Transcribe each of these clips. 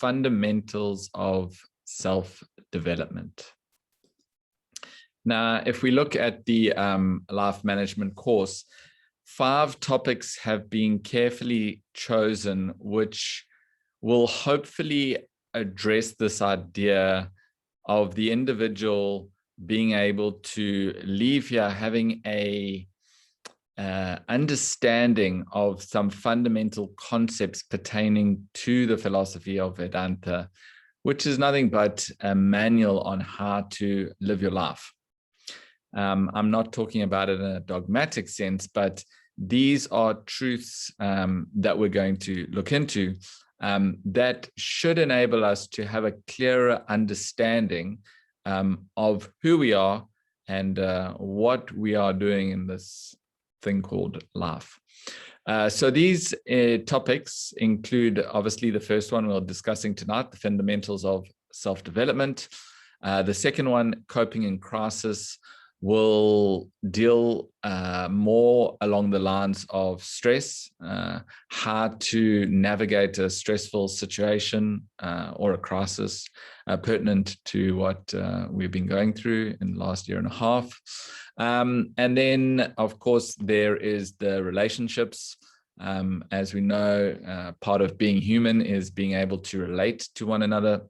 fundamentals of self-development. Now, if we look at the life management course, 5 topics have been carefully chosen, which will hopefully address this idea of the individual being able to leave here having a understanding of some fundamental concepts pertaining to the philosophy of Vedanta, which is nothing but a manual on how to live your life. I'm not talking about it in a dogmatic sense, but these are truths that we're going to look into that should enable us to have a clearer understanding of who we are and what we are doing in this thing called life. So these topics include, obviously, the first one we're discussing tonight, the fundamentals of self-development. The second one, coping in crisis, will deal more along the lines of stress, how to navigate a stressful situation or a crisis pertinent to what we've been going through in the last year and a half. And then, of course, there is the relationships. As we know, part of being human is being able to relate to one another.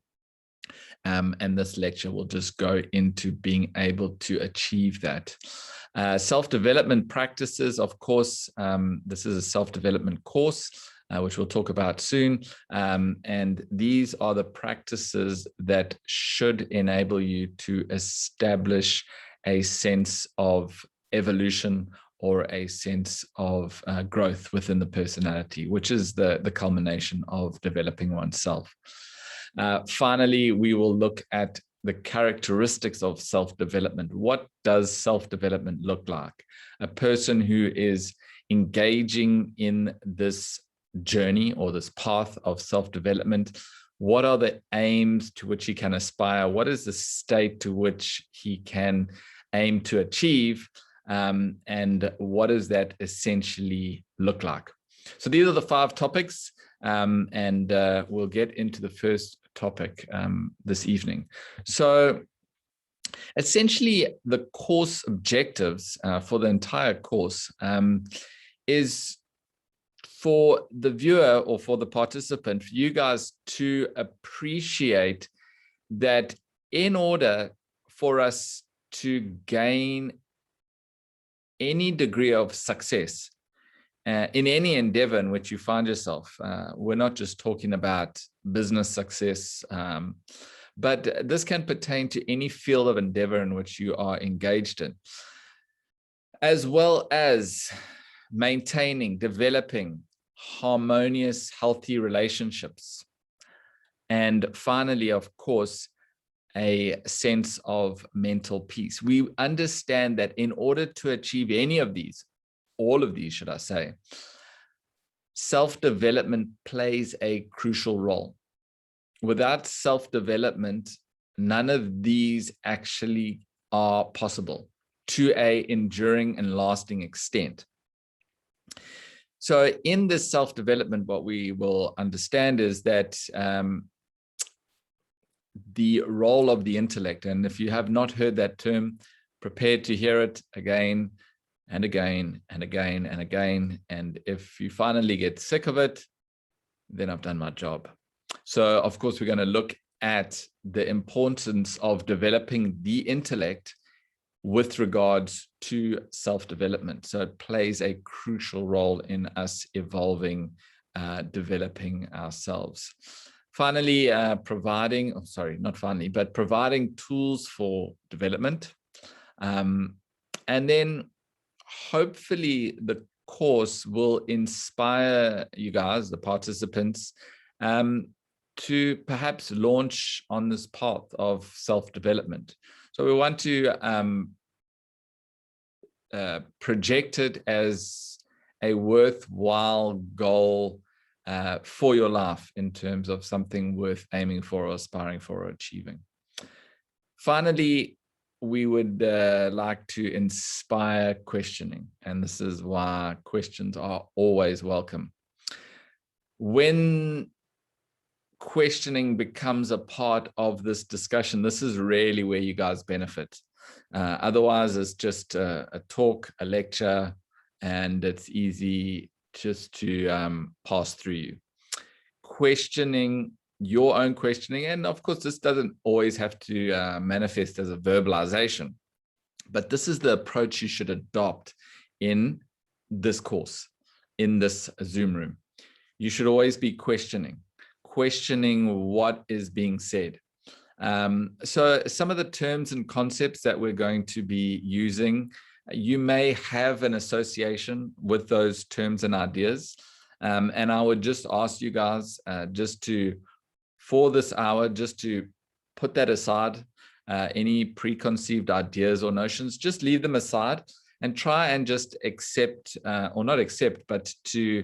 And this lecture will just go into being able to achieve that. Self-development practices, of course, this is a self-development course, which we'll talk about soon. And these are the practices that should enable you to establish a sense of evolution or a sense of growth within the personality, which is the culmination of developing oneself. Finally, we will look at the characteristics of self-development. What does self-development look like? A person who is engaging in this journey or this path of self-development, what are the aims to which he can aspire? What is the state to which he can aim to achieve? And what does that essentially look like? So these are the 5 topics, and we'll get into the first topic this evening. So essentially, the course objectives for the entire course is for the viewer or for the participant, for you guys to appreciate that in order for us to gain any degree of success in any endeavor in which you find yourself, we're not just talking about business success, but this can pertain to any field of endeavor in which you are engaged in, as well as maintaining, developing harmonious, healthy relationships. And finally, of course, a sense of mental peace. We understand that in order to achieve any of these, all of these, should I say, self-development plays a crucial role. Without self-development, none of these actually are possible to an enduring and lasting extent. So in this self-development, what we will understand is that the role of the intellect, and if you have not heard that term, prepare to hear it again and again and again and again. And if you finally get sick of it, then I've done my job. So of course, we're going to look at the importance of developing the intellect with regards to self-development. So it plays a crucial role in us evolving, developing ourselves. Finally, providing tools for development. And then hopefully the course will inspire you guys, the participants, to perhaps launch on this path of self-development. So we want to project it as a worthwhile goal for your life in terms of something worth aiming for or aspiring for or achieving. Finally, we would like to inspire questioning, and this is why questions are always welcome. When questioning becomes a part of this discussion, this is really where you guys benefit. Otherwise, it's just a talk, a lecture, and it's easy just to pass through you. Questioning, your own questioning, and of course, this doesn't always have to manifest as a verbalization, but this is the approach you should adopt in this course, in this Zoom room. You should always be questioning what is being said. So some of the terms and concepts that we're going to be using, you may have an association with those terms and ideas. And I would just ask you guys for this hour, just to put that aside, any preconceived ideas or notions, just leave them aside and try and just accept, or not accept, but to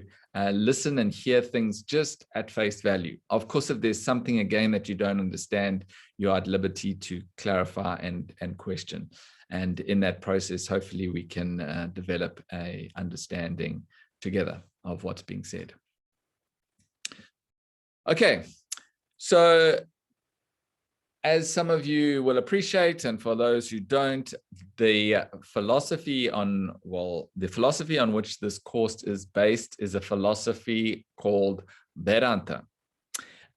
listen and hear things just at face value. Of course, if there's something again that you don't understand, you're at liberty to clarify and question. And in that process, hopefully we can develop an understanding together of what's being said. Okay, so as some of you will appreciate, and for those who don't, the philosophy on which this course is based is a philosophy called Vedanta.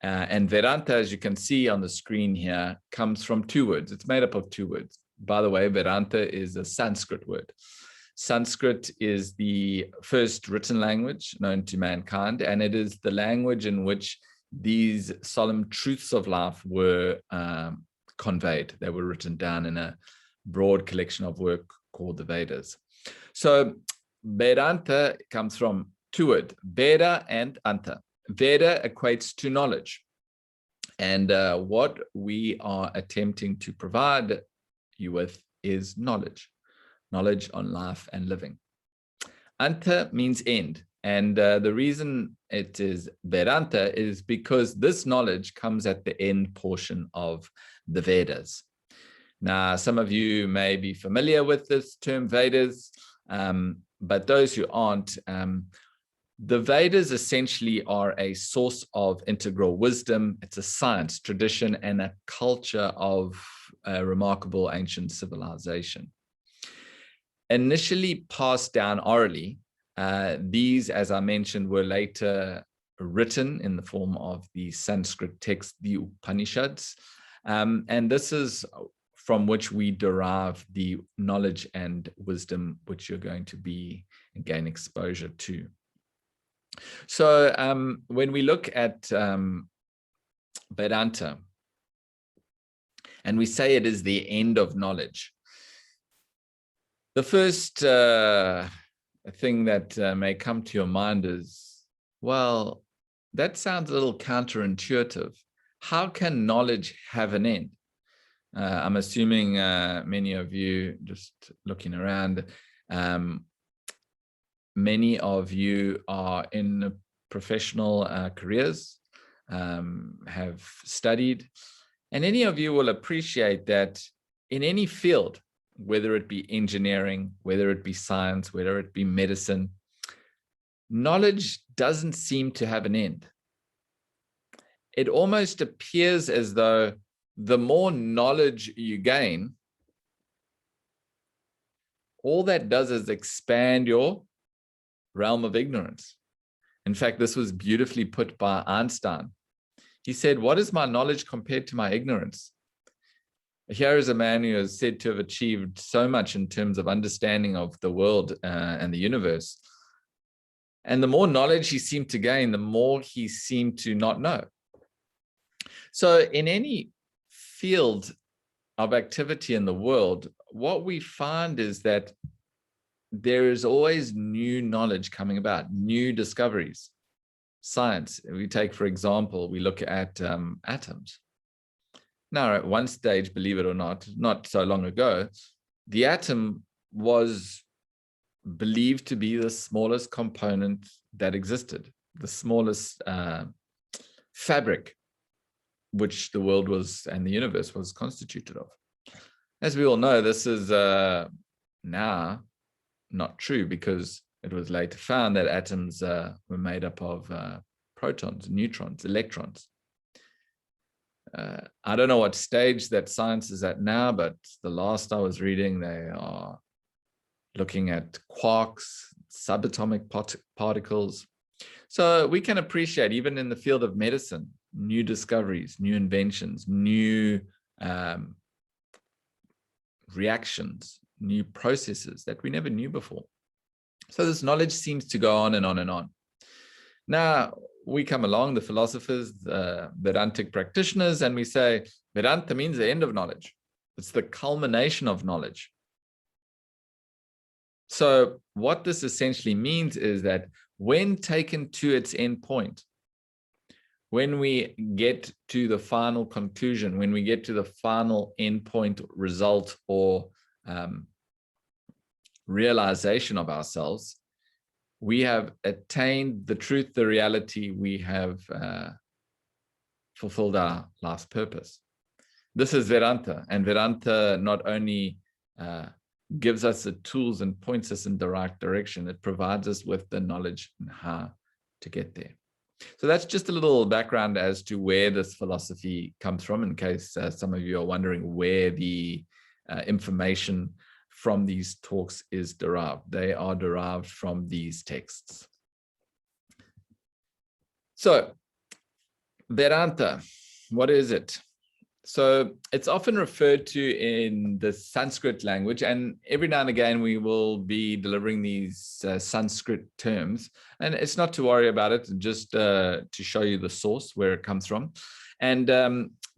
And Vedanta, as you can see on the screen here, comes from two words. It's made up of two words. By the way, Vedanta is a Sanskrit word. Sanskrit is the first written language known to mankind, and it is the language in which these solemn truths of life were conveyed. They were written down in a broad collection of work called the Vedas. So Vedanta comes from two words, Veda and Anta. Veda equates to knowledge. And what we are attempting to provide you with is knowledge on life and living. Anta means end. And the reason it is Vedanta is because this knowledge comes at the end portion of the Vedas. Now, some of you may be familiar with this term Vedas, but those who aren't, the Vedas essentially are a source of integral wisdom. It's a science, tradition, and a culture of a remarkable ancient civilization. Initially passed down orally, these, as I mentioned, were later written in the form of the Sanskrit text, the Upanishads. And this is from which we derive the knowledge and wisdom which you're going to be and gain exposure to. So when we look at Vedanta, and we say it is the end of knowledge, the first thing that may come to your mind is, well, that sounds a little counterintuitive. How can knowledge have an end? I'm assuming many of you, just looking around, many of you are in professional careers, have studied, and any of you will appreciate that in any field, whether it be engineering, whether it be science, whether it be medicine, knowledge doesn't seem to have an end. It almost appears as though the more knowledge you gain, all that does is expand your realm of ignorance. In fact, this was beautifully put by Einstein. He said, "What is my knowledge compared to my ignorance?" Here is a man who is said to have achieved so much in terms of understanding of the world and the universe. And the more knowledge he seemed to gain, the more he seemed to not know. So in any field of activity in the world, what we find is that there is always new knowledge coming about, new discoveries. Science, we take, for example, we look at atoms. Now, at one stage, believe it or not so long ago, the atom was believed to be the smallest component that existed, the smallest fabric which the world was and the universe was constituted of. As we all know, this is now not true, because it was later found that atoms were made up of protons, neutrons, electrons. I don't know what stage that science is at now, but the last I was reading, they are looking at quarks, subatomic particles. So we can appreciate, even in the field of medicine, new discoveries, new inventions, new reactions, new processes that we never knew before. So this knowledge seems to go on and on and on. Now, we come along, the philosophers, the Vedantic practitioners, and we say, Vedanta means the end of knowledge. It's the culmination of knowledge. So what this essentially means is that when taken to its end point, when we get to the final conclusion, when we get to the final endpoint result or realization of ourselves, we have attained the truth, the reality, we have fulfilled our life's purpose. This is Vedanta, and Vedanta not only gives us the tools and points us in the right direction, it provides us with the knowledge and how to get there. So that's just a little background as to where this philosophy comes from, in case some of you are wondering where the information from these talks is derived. They are derived from these texts. So Vedanta, what is it? So it's often referred to in the Sanskrit language, and every now and again we will be delivering these Sanskrit terms, and it's not to worry about it, just to show you the source where it comes from. And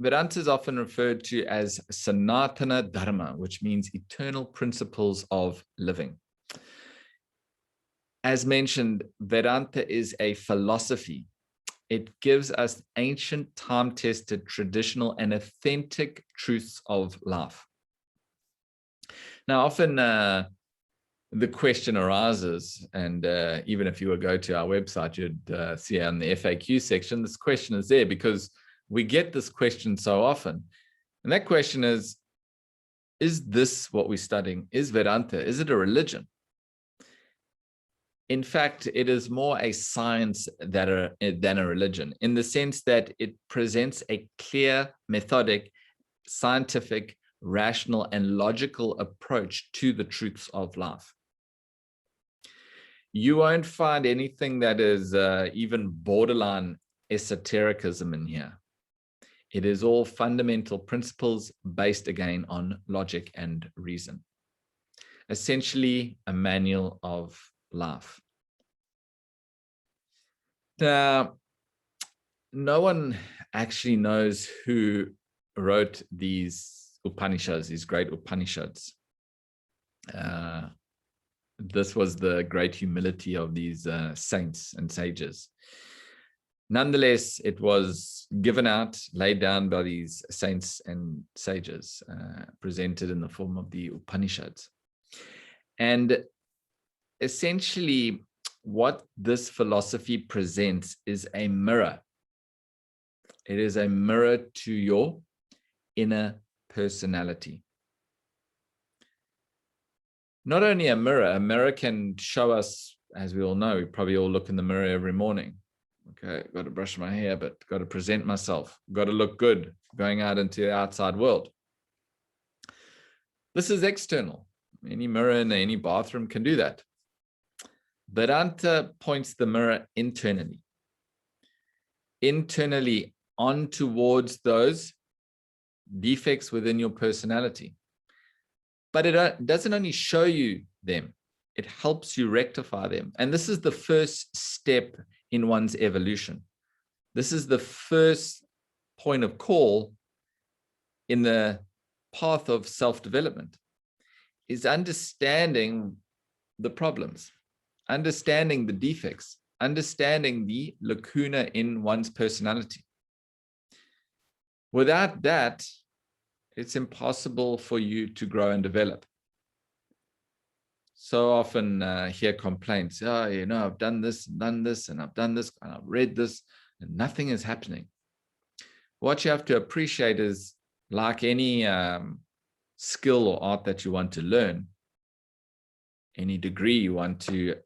Vedanta is often referred to as Sanatana Dharma, which means eternal principles of living. As mentioned, Vedanta is a philosophy. It gives us ancient, time-tested, traditional, and authentic truths of life. Now, often the question arises, and even if you would go to our website, you'd see on the FAQ section, this question is there because we get this question so often. And that question is this what we're studying? Is Vedanta, is it a religion? In fact, it is more a science than a religion, in the sense that it presents a clear, methodic, scientific, rational, and logical approach to the truths of life. You won't find anything that is even borderline esotericism in here. It is all fundamental principles based again on logic and reason. Essentially, a manual of life. Now, no one actually knows who wrote these Upanishads, these great Upanishads. This was the great humility of these saints and sages. Nonetheless, it was given out, laid down by these saints and sages, presented in the form of the Upanishads. And essentially, what this philosophy presents is a mirror. It is a mirror to your inner personality. Not only a mirror can show us, as we all know, we probably all look in the mirror every morning. Okay, got to brush my hair, but got to present myself, got to look good going out into the outside world. This is external. Any mirror in any bathroom can do that. Vedanta points the mirror internally on towards those defects within your personality. But it doesn't only show you them, it helps you rectify them. And this is the first step in one's evolution. This is the first point of call in the path of self-development, is understanding the problems, understanding the defects, understanding the lacuna in one's personality. Without that, it's impossible for you to grow and develop. So often hear complaints, oh, you know, I've done this, and I've done this, and I've read this, and nothing is happening. What you have to appreciate is, like any skill or art that you want to learn, any degree you want to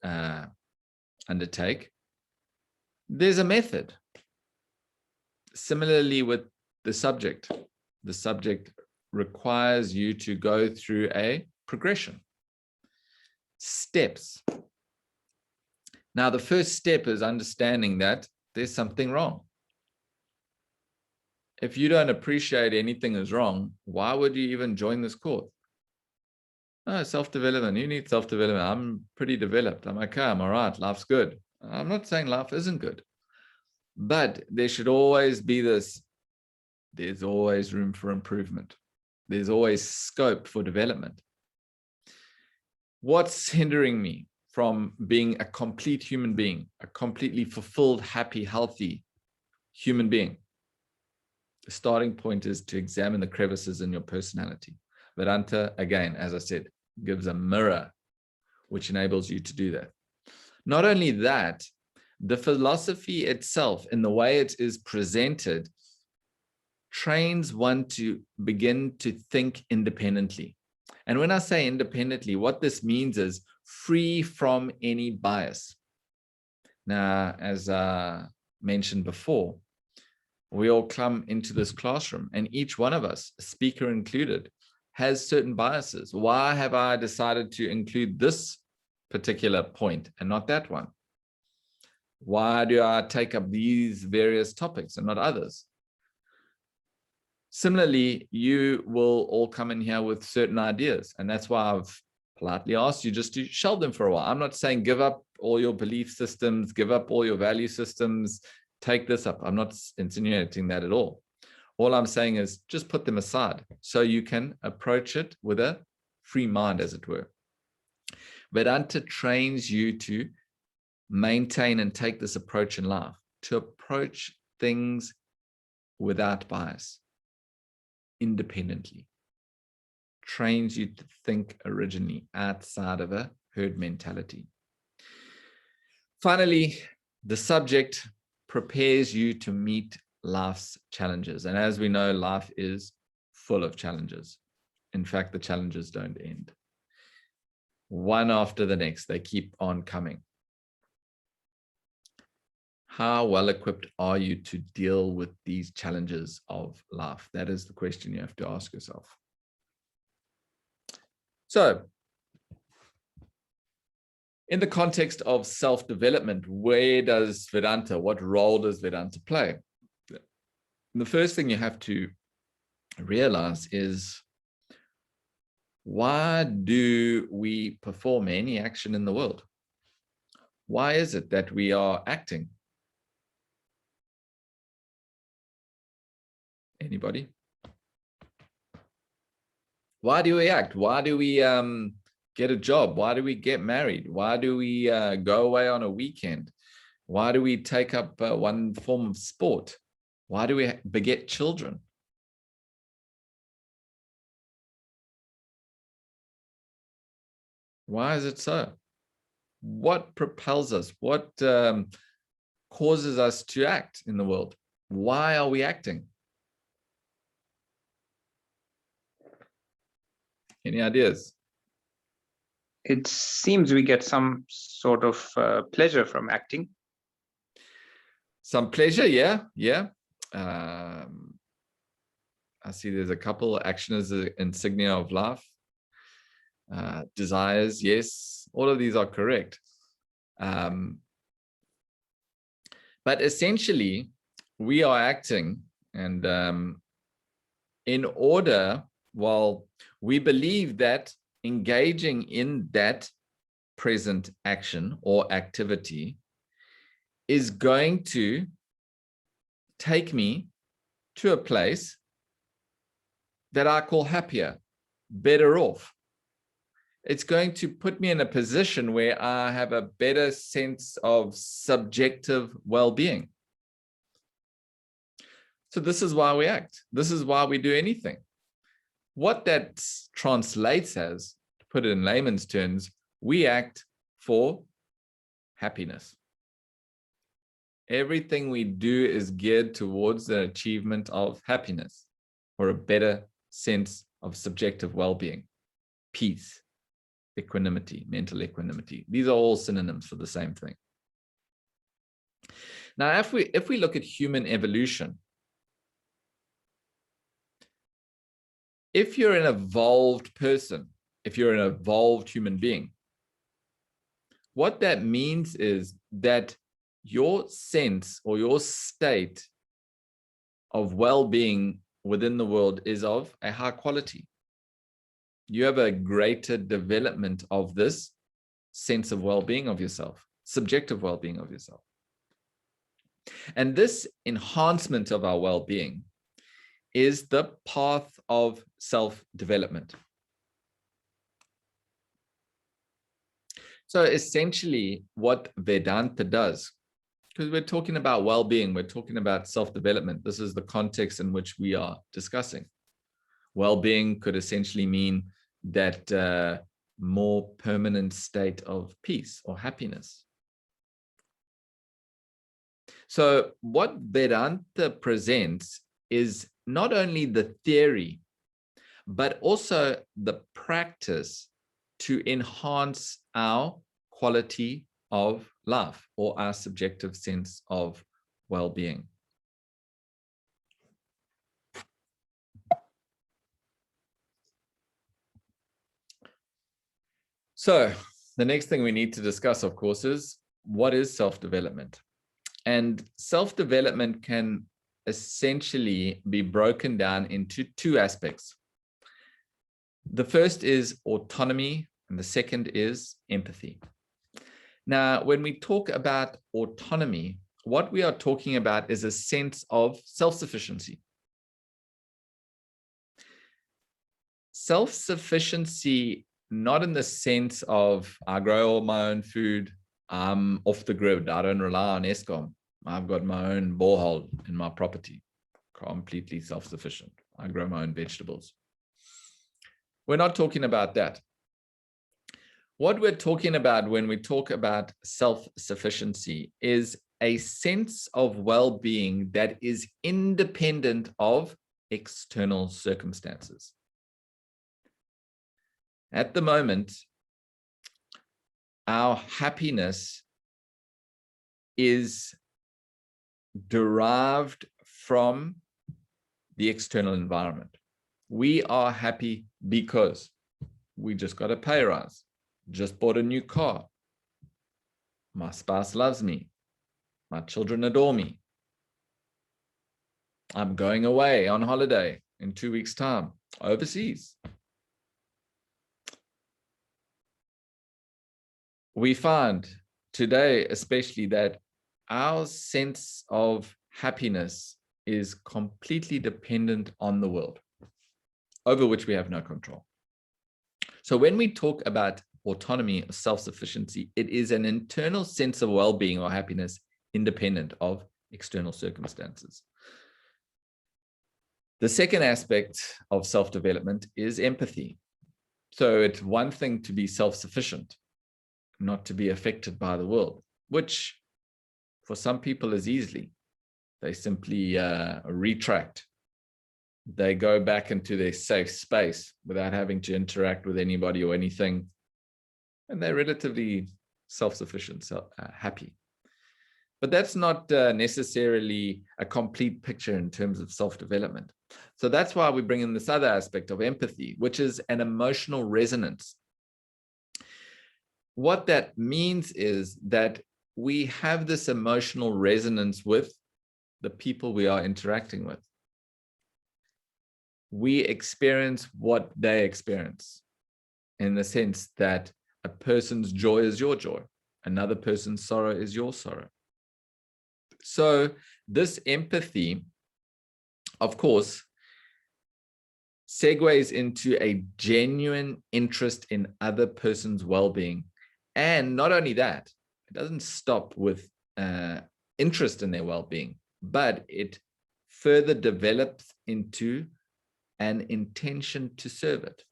undertake, there's a method. Similarly with the subject, the subject requires you to go through a progression. Steps. Now, the first step is understanding that there's something wrong. If you don't appreciate anything is wrong, why would you even join this course? Oh, self-development. You need self-development. I'm pretty developed. I'm okay. I'm all right. Life's good. I'm not saying life isn't good, but there should always be this. There's always room for improvement. There's always scope for development. What's hindering me from being a complete human being, a completely fulfilled, happy, healthy human being? The starting point is to examine the crevices in your personality. Vedanta, again, as I said, gives a mirror which enables you to do that. Not only that, the philosophy itself, in the way it is presented, trains one to begin to think independently. And when I say independently, what this means is free from any bias. Now, as I mentioned before, we all come into this classroom, and each one of us, speaker included, has certain biases. Why have I decided to include this particular point and not that one? Why do I take up these various topics and not others? Similarly, you will all come in here with certain ideas, and that's why I've politely asked you just to shelve them for a while. I'm not saying give up all your belief systems, give up all your value systems, take this up. I'm not insinuating that at all. All I'm saying is just put them aside so you can approach it with a free mind, as it were. Vedanta trains you to maintain and take this approach in life, to approach things without bias, independently. Trains you to think originally outside of a herd mentality. Finally, the subject prepares you to meet life's challenges. And as we know, life is full of challenges. In fact, the challenges don't end. One after the next, they keep on coming. How well equipped are you to deal with these challenges of life? That is the question you have to ask yourself. So, in the context of self-development, where does Vedanta, what role does Vedanta play? The first thing you have to realize is, why do we perform any action in the world? Why is it that we are acting? Anybody? Why do we act? Why do we get a job? Why do we get married? Why do we go away on a weekend? Why do we take up one form of sport? Why do we beget children? Why is it so? What propels us? What causes us to act in the world? Why are we acting? Any ideas? It seems we get some sort of pleasure from acting. Some pleasure, yeah. I see there's a couple. Action is the insignia of life. Desires, yes. All of these are correct. But essentially, we are acting, and in order, well, we believe that engaging in that present action or activity is going to take me to a place that I call happier, better off. It's going to put me in a position where I have a better sense of subjective well-being. So this is why we act. This is why we do anything. What that translates as, to put it in layman's terms, we act for happiness. Everything we do is geared towards the achievement of happiness, or a better sense of subjective well-being, peace, equanimity, mental equanimity. These are all synonyms for the same thing. Now, if we look at human evolution, if you're an evolved person, if you're an evolved human being, what that means is that your sense or your state of well-being within the world is of a high quality. You have a greater development of this sense of well-being of yourself, subjective well-being of yourself. And this enhancement of our well-being is the path of self-development. So essentially what Vedanta does, because we're talking about well-being, we're talking about self-development. This is the context in which we are discussing. Well-being could essentially mean that more permanent state of peace or happiness. So what Vedanta presents is not only the theory, but also the practice to enhance our quality of life or our subjective sense of well-being. So the next thing we need to discuss, of course, is what is self-development? And self-development can essentially be broken down into two aspects. The first is autonomy, and the second is empathy. Now, when we talk about autonomy, what we are talking about is a sense of self-sufficiency. Self-sufficiency, not in the sense of I grow all my own food, I'm off the grid, I don't rely on Eskom, I've got my own borehole in my property, completely self-sufficient, I grow my own vegetables. We're not talking about that. What we're talking about when we talk about self-sufficiency is a sense of well-being that is independent of external circumstances. At the moment, our happiness is derived from the external environment. We are happy because we just got a pay rise, just bought a new car, my spouse loves me, my children adore me, I'm going away on holiday in 2 weeks' time, overseas. We find today, especially, that our sense of happiness is completely dependent on the world, over which we have no control. So when we talk about autonomy or self-sufficiency, it is an internal sense of well-being or happiness independent of external circumstances. The second aspect of self-development is empathy. So it's one thing to be self-sufficient, not to be affected by the world, which for some people is easily. They simply retract. They go back into their safe space without having to interact with anybody or anything. And they're relatively self-sufficient, happy. But that's not necessarily a complete picture in terms of self-development. So that's why we bring in this other aspect of empathy, which is an emotional resonance. What that means is that we have this emotional resonance with the people we are interacting with. We experience what they experience, in the sense that a person's joy is your joy, another person's sorrow is your sorrow. So this empathy, of course, segues into a genuine interest in other person's well-being. And not only that, it doesn't stop with interest in their well-being, but it further develops into an intention to serve it.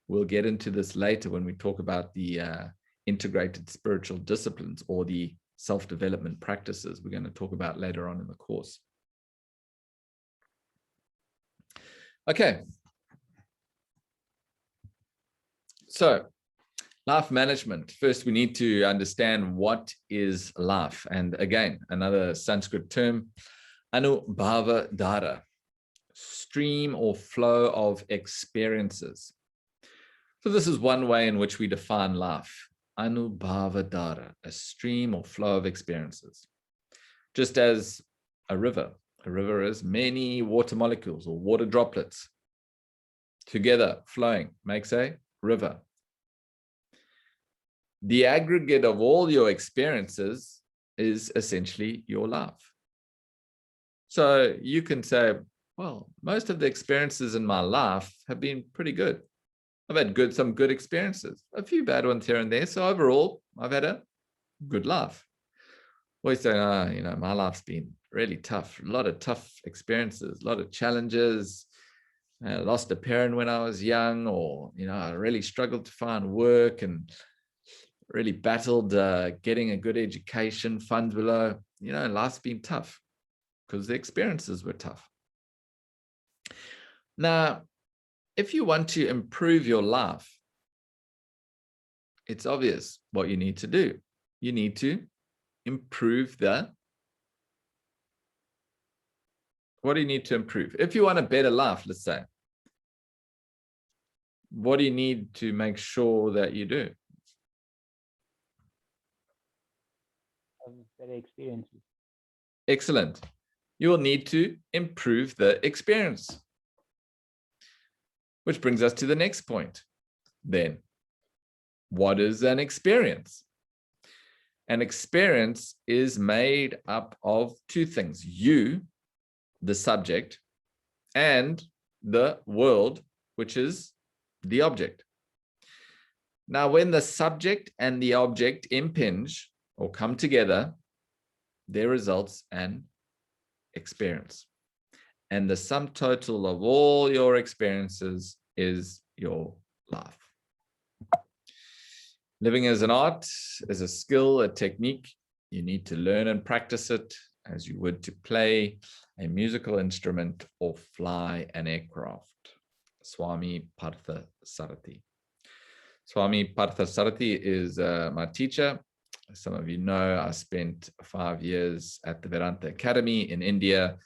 We'll get into this later when we talk about the integrated spiritual disciplines or the self-development practices we're going to talk about later on in the course. Okay. So life management. First, we need to understand what is life. And again, another Sanskrit term, Anubhava Dhara. stream or flow of experiences. So this is one way in which we define life. Anubhava dhara, a stream or flow of experiences. Just as a river is many water molecules or water droplets together flowing makes a river. The aggregate of all your experiences is essentially your life. So you can say, well, most of the experiences in my life have been pretty good. I've had some good experiences, a few bad ones here and there. So overall, I've had a good life. Or you say, my life's been really tough, a lot of tough experiences, a lot of challenges. I lost a parent when I was young, or, I really struggled to find work and really battled getting a good education, funds were low. Life's been tough because the experiences were tough. Now, if you want to improve your life, it's obvious what you need to do. You need to improve what do you need to improve? If you want a better life, let's say, what do you need to make sure that you do? Better experiences. Excellent. You will need to improve the experience. Which brings us to the next point. Then, what is an experience? An experience is made up of two things: you, the subject, and the world, which is the object. Now, when the subject and the object impinge or come together, there results an experience. And the sum total of all your experiences is your life. Living as an art is a skill, a technique. You need to learn and practice it as you would to play a musical instrument or fly an aircraft. Swami Partha Sarathi. Swami Partha Sarathi is my teacher. Some of you know I spent 5 years at the Vedanta Academy in India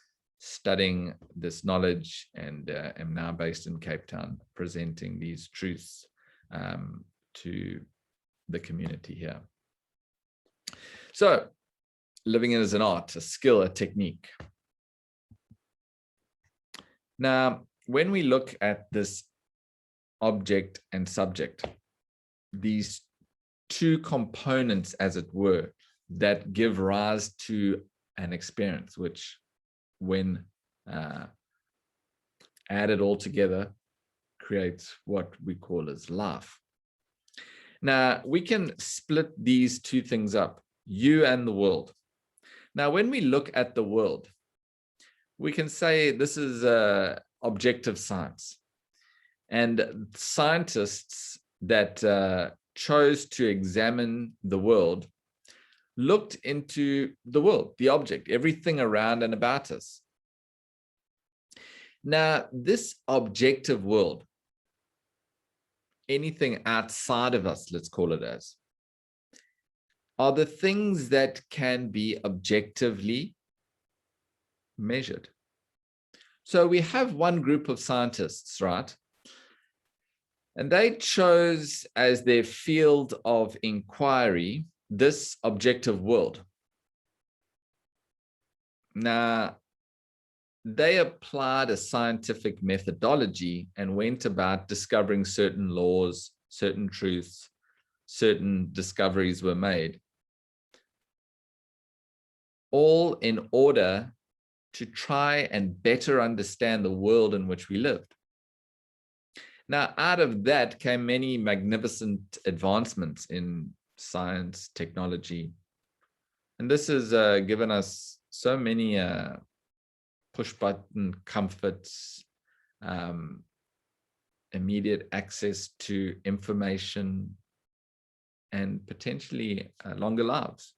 studying this knowledge, and am now based in Cape Town presenting these truths to the community here. So, living as an art, a skill, a technique. Now, when we look at this object and subject, these two components, as it were, that give rise to an experience, which when added all together creates what we call as life. Now, we can split these two things up, you and the world. Now, when we look at the world, we can say this is objective science. And scientists that chose to examine the world looked into the world, the object, everything around and about us. Now, this objective world, anything outside of us, let's call it as, are the things that can be objectively measured. So we have one group of scientists, right? And they chose as their field of inquiry this objective world. Now, they applied a scientific methodology and went about discovering certain laws, certain truths, certain discoveries were made, all in order to try and better understand the world in which we lived. Now, out of that came many magnificent advancements in science, technology. And this has given us so many push-button comforts, immediate access to information, and potentially longer lives.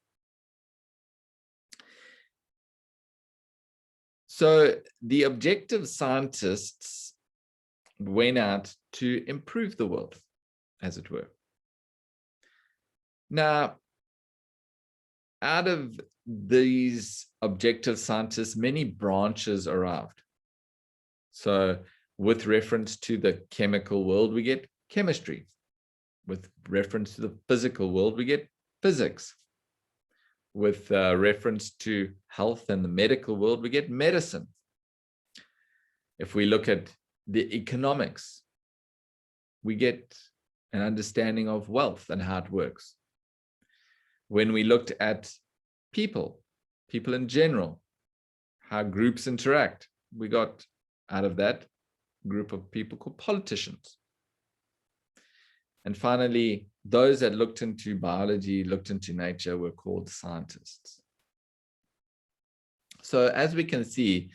So the objective scientists went out to improve the world, as it were. Now, out of these objective scientists, many branches arrived. So with reference to the chemical world, we get chemistry. With reference to the physical world, we get physics. With reference to health and the medical world, we get medicine. If we look at the economics, we get an understanding of wealth and how it works. When we looked at people in general, how groups interact, we got out of that group of people called politicians. And finally, those that looked into biology, looked into nature, were called scientists. So as we can see,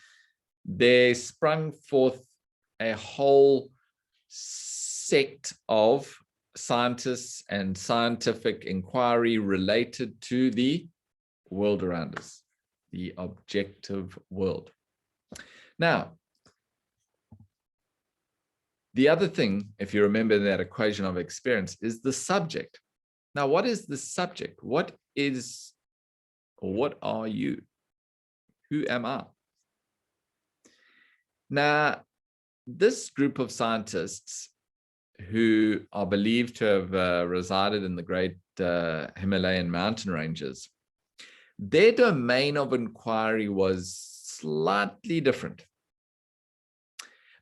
there sprung forth a whole sect of scientists and scientific inquiry related to the world around us, the objective world. Now, the other thing, if you remember that equation of experience, is the subject. Now, what is the subject? What is, or what are you? Who am I? Now, this group of scientists who are believed to have resided in the great Himalayan mountain ranges, their domain of inquiry was slightly different,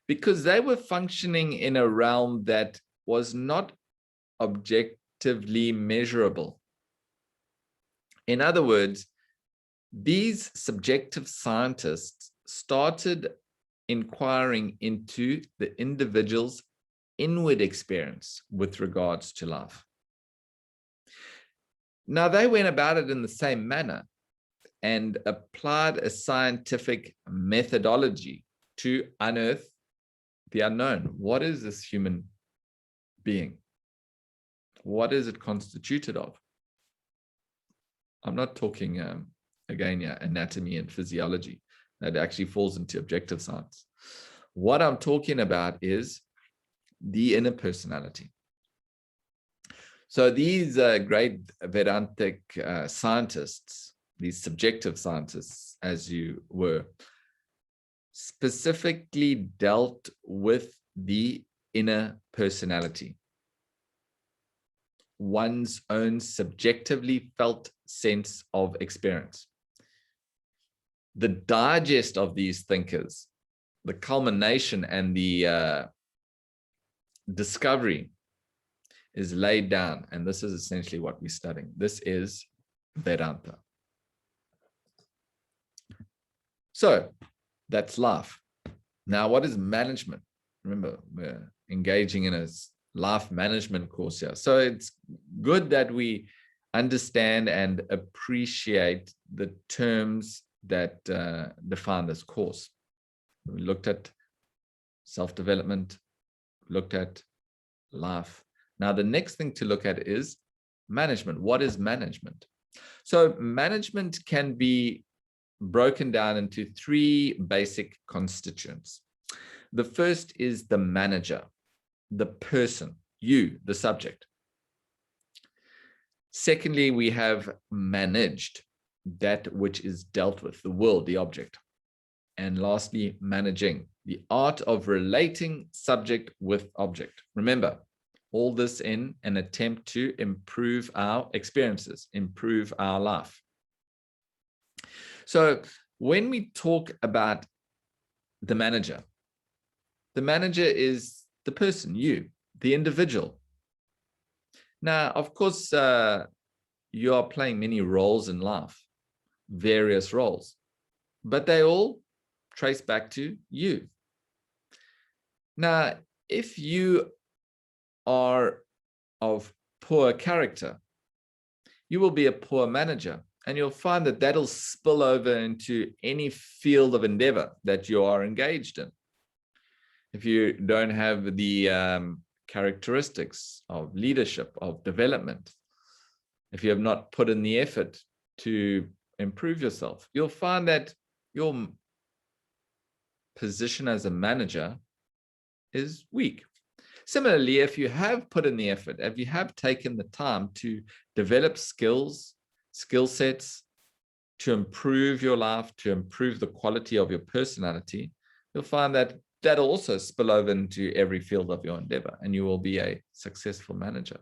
because they were functioning in a realm that was not objectively measurable. In other words, these subjective scientists started inquiring into the individual's inward experience with regards to life. Now, they went about it in the same manner and applied a scientific methodology to unearth the unknown. What is this human being? What is it constituted of? I'm not talking, again, anatomy and physiology. That actually falls into objective science. What I'm talking about is the inner personality. So these great Vedantic scientists, these subjective scientists, as you were, specifically dealt with the inner personality, one's own subjectively felt sense of experience. The digest of these thinkers, the culmination and the discovery is laid down, and this is essentially what we're studying. This is Vedanta. So that's life. Now, what is management? Remember, we're engaging in a life management course here. So it's good that we understand and appreciate the terms that define this course. We looked at self-development, looked at life. Now, the next thing to look at is management. What is management? So management can be broken down into three basic constituents. The first is the manager, the person, you, the subject. Secondly, we have managed, that which is dealt with, the world, the object. And lastly, managing, the art of relating subject with object. Remember, all this in an attempt to improve our experiences, improve our life. So when we talk about the manager is the person, you, the individual. Now, of course, you are playing many roles in life, various roles, but they all trace back to you. Now, if you are of poor character, you will be a poor manager, and you'll find that that'll spill over into any field of endeavor that you are engaged in. If you don't have the characteristics of leadership, of development, if you have not put in the effort to improve yourself, you'll find that your position as a manager is weak. Similarly, if you have put in the effort, if you have taken the time to develop skills, skill sets, to improve your life, to improve the quality of your personality, you'll find that that'll also spill over into every field of your endeavor, and you will be a successful manager.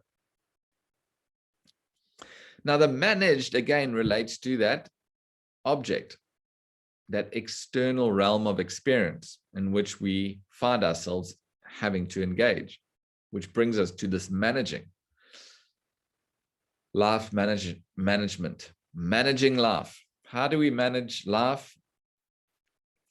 Now, the managed, again, relates to that object, that external realm of experience in which we find ourselves having to engage, which brings us to this managing. Life management, managing life. How do we manage life?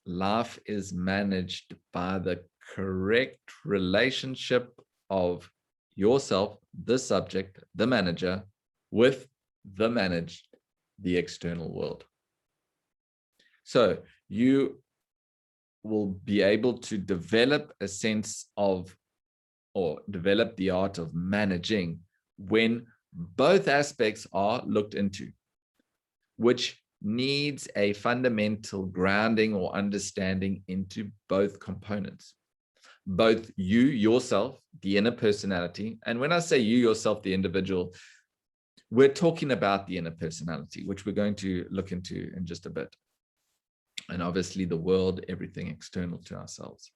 Life is managed by the correct relationship of yourself, the subject, the manager, with the managed, the external world. So you will be able to develop a sense of, or develop the art of managing, when both aspects are looked into, which needs a fundamental grounding or understanding into both components. Both you, yourself, the inner personality, and when I say you, yourself, the individual, we're talking about the inner personality, which we're going to look into in just a bit. And obviously the world, everything external to ourselves.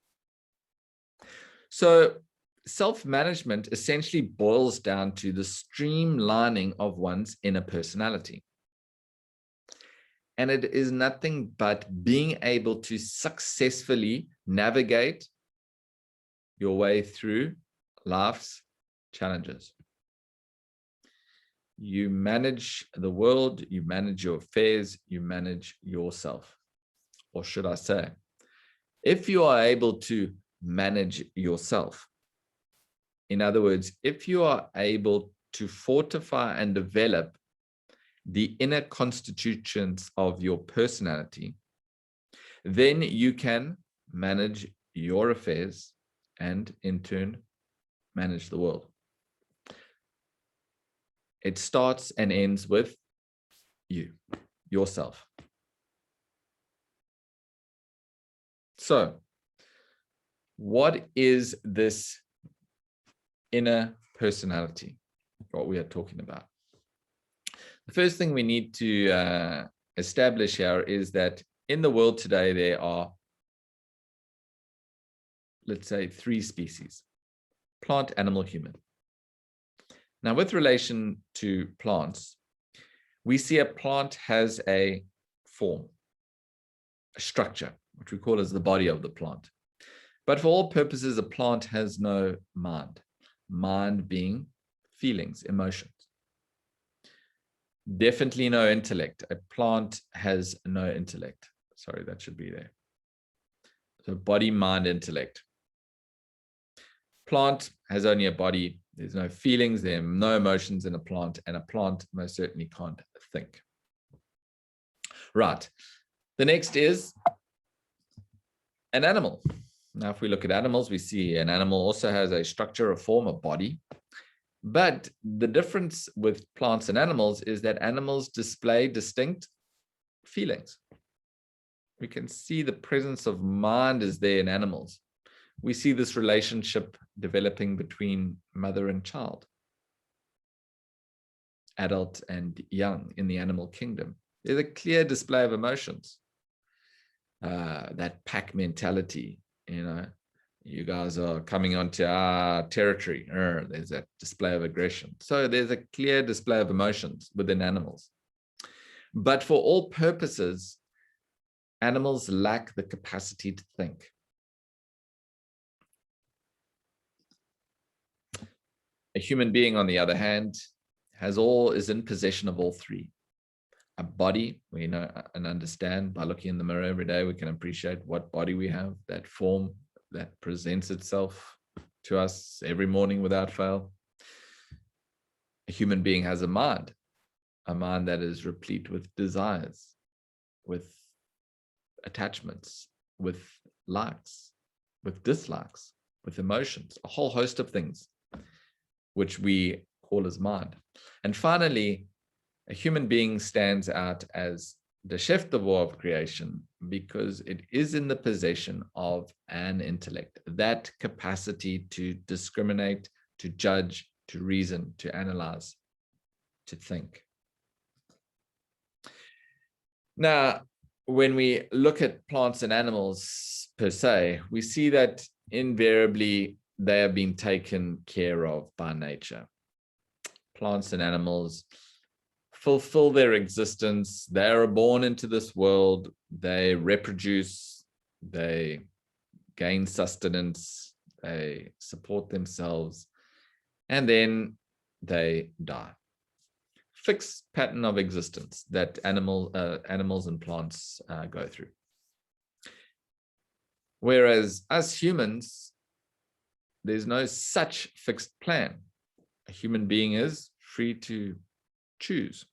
So self-management essentially boils down to the streamlining of one's inner personality. And it is nothing but being able to successfully navigate your way through life's challenges. You manage the world, you manage your affairs, you manage yourself. Or should I say, if you are able to manage yourself, in other words, if you are able to fortify and develop the inner constitutions of your personality, then you can manage your affairs and in turn manage the world. It starts and ends with you, yourself. So what is this inner personality, what we are talking about? The first thing we need to establish here is that in the world today, there are, let's say, 3 species: plant, animal, human. Now, with relation to plants, we see a plant has a form, a structure, which we call as the body of the plant. But for all purposes, a plant has no mind, mind being feelings, emotions. Definitely no intellect. A plant has no intellect. Sorry, that should be there. So body, mind, intellect. Plant has only a body. There's no feelings. There are no emotions in a plant, and a plant most certainly can't think. Right. The next is an animal. Now, if we look at animals, we see an animal also has a structure, a form, a body. But the difference with plants and animals is that animals display distinct feelings. We can see the presence of mind is there in animals. We see this relationship developing between mother and child, adult and young in the animal kingdom. There's a clear display of emotions. That pack mentality, you know, you guys are coming onto our territory. There's that display of aggression. So there's a clear display of emotions within animals. But for all purposes, animals lack the capacity to think. A human being, on the other hand, is in possession of all 3. A body, we know and understand by looking in the mirror every day, we can appreciate what body we have, that form that presents itself to us every morning without fail. A human being has a mind that is replete with desires, with attachments, with likes, with dislikes, with emotions, a whole host of things, which we call as mind. And finally, a human being stands out as the chef d'oeuvre of creation because it is in the possession of an intellect, that capacity to discriminate, to judge, to reason, to analyze, to think. Now, when we look at plants and animals per se, we see that invariably they are being taken care of by nature. Plants and animals fulfill their existence. They are born into this world. They reproduce. They gain sustenance. They support themselves. And then they die. Fixed pattern of existence that animals and plants go through. Whereas us humans, there's no such fixed plan. A human being is free to choose.